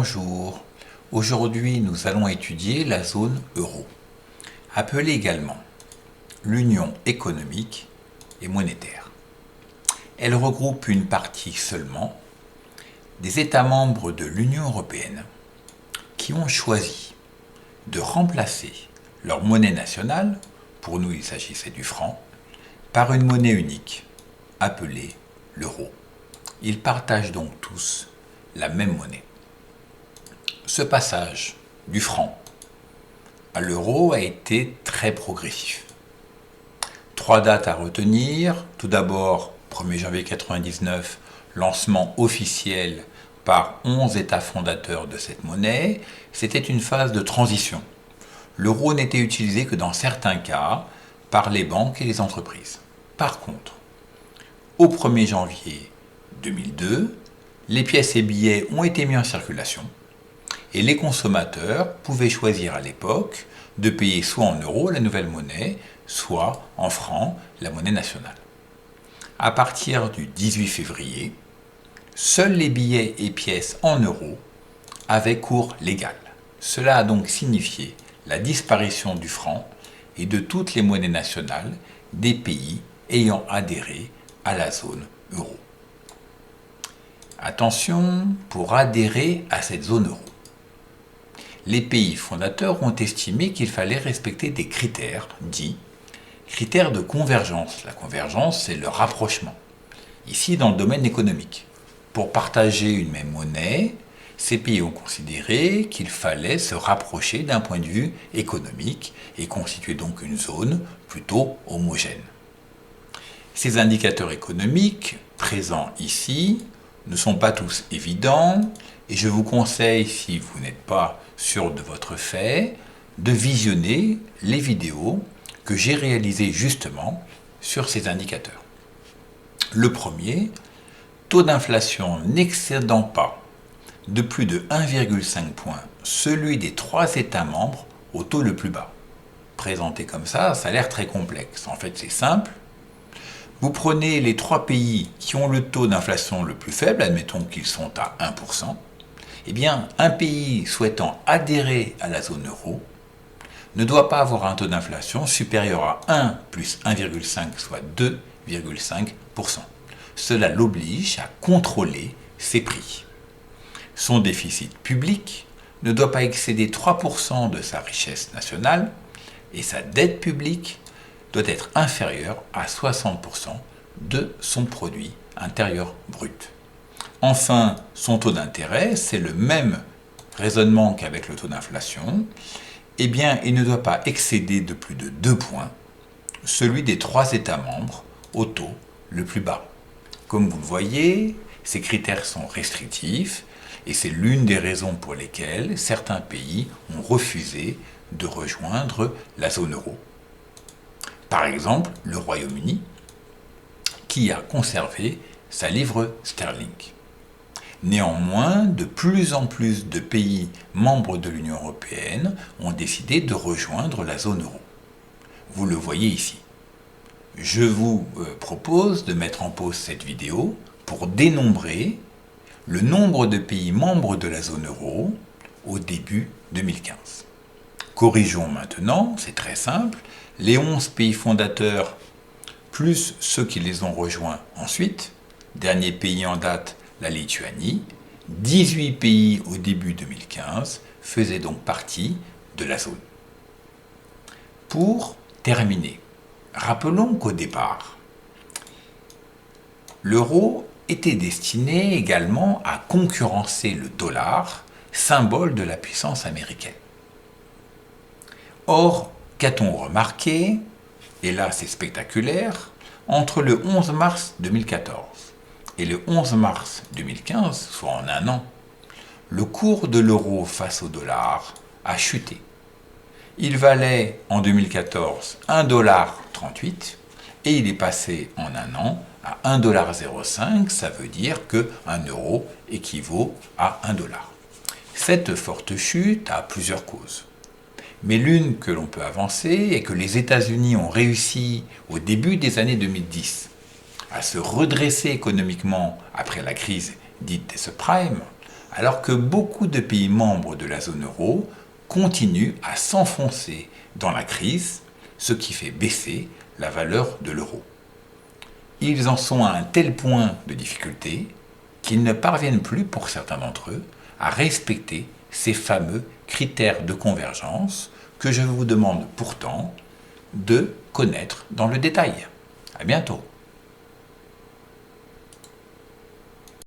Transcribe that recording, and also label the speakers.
Speaker 1: Bonjour, aujourd'hui nous allons étudier la zone euro, appelée également l'Union économique et monétaire. Elle regroupe une partie seulement des États membres de l'Union européenne qui ont choisi de remplacer leur monnaie nationale, pour nous il s'agissait du franc, par une monnaie unique appelée l'euro. Ils partagent donc tous la même monnaie. Ce passage du franc à l'euro a été très progressif. 3 dates à retenir. Tout d'abord, 1er janvier 1999, lancement officiel par 11 États fondateurs de cette monnaie. C'était une phase de transition. L'euro n'était utilisé que dans certains cas par les banques et les entreprises. Par contre, au 1er janvier 2002, les pièces et billets ont été mis en circulation et les consommateurs pouvaient choisir à l'époque de payer soit en euros, la nouvelle monnaie, soit en francs, la monnaie nationale. À partir du 18 février, seuls les billets et pièces en euros avaient cours légal. Cela a donc signifié la disparition du franc et de toutes les monnaies nationales des pays ayant adhéré à la zone euro. Attention, pour adhérer à cette zone euro, les pays fondateurs ont estimé qu'il fallait respecter des critères dits critères de convergence. La convergence, c'est le rapprochement. Ici, dans le domaine économique. Pour partager une même monnaie, ces pays ont considéré qu'il fallait se rapprocher d'un point de vue économique et constituer donc une zone plutôt homogène. Ces indicateurs économiques, présents ici, ne sont pas tous évidents et je vous conseille, si vous n'êtes pas sûr de votre fait, de visionner les vidéos que j'ai réalisées justement sur ces indicateurs. Le premier, taux d'inflation n'excédant pas de plus de 1,5 point celui des 3 États membres au taux le plus bas. Présenté comme ça a l'air très complexe. En fait, c'est simple. Vous prenez les 3 pays qui ont le taux d'inflation le plus faible, admettons qu'ils sont à 1%, eh bien, un pays souhaitant adhérer à la zone euro ne doit pas avoir un taux d'inflation supérieur à 1 plus 1,5, soit 2,5%. Cela l'oblige à contrôler ses prix. Son déficit public ne doit pas excéder 3% de sa richesse nationale et sa dette publique doit être inférieure à 60% de son produit intérieur brut. Enfin, son taux d'intérêt, c'est le même raisonnement qu'avec le taux d'inflation. Eh bien, il ne doit pas excéder de plus de 2 points celui des 3 États membres au taux le plus bas. Comme vous le voyez, ces critères sont restrictifs et c'est l'une des raisons pour lesquelles certains pays ont refusé de rejoindre la zone euro. Par exemple, le Royaume-Uni, qui a conservé sa livre sterling. Néanmoins, de plus en plus de pays membres de l'Union européenne ont décidé de rejoindre la zone euro. Vous le voyez ici. Je vous propose de mettre en pause cette vidéo pour dénombrer le nombre de pays membres de la zone euro au début 2015. Corrigeons maintenant, c'est très simple, les 11 pays fondateurs plus ceux qui les ont rejoints ensuite, dernier pays en date, la Lituanie, 18 pays au début 2015 faisaient donc partie de la zone. Pour terminer, rappelons qu'au départ, l'euro était destiné également à concurrencer le dollar, symbole de la puissance américaine. Or, qu'a-t-on remarqué, et là c'est spectaculaire, entre le 11 mars 2014 et le 11 mars 2015, soit en un an, le cours de l'euro face au dollar a chuté. Il valait en 2014 1,38$ et il est passé en un an à 1,05$, ça veut dire que 1 euro équivaut à 1 dollar. Cette forte chute a plusieurs causes. Mais l'une que l'on peut avancer est que les États-Unis ont réussi au début des années 2010 à se redresser économiquement après la crise dite des subprimes, alors que beaucoup de pays membres de la zone euro continuent à s'enfoncer dans la crise, ce qui fait baisser la valeur de l'euro. Ils en sont à un tel point de difficulté qu'ils ne parviennent plus, pour certains d'entre eux, à respecter ces fameux critères de convergence que je vous demande pourtant de connaître dans le détail. À bientôt.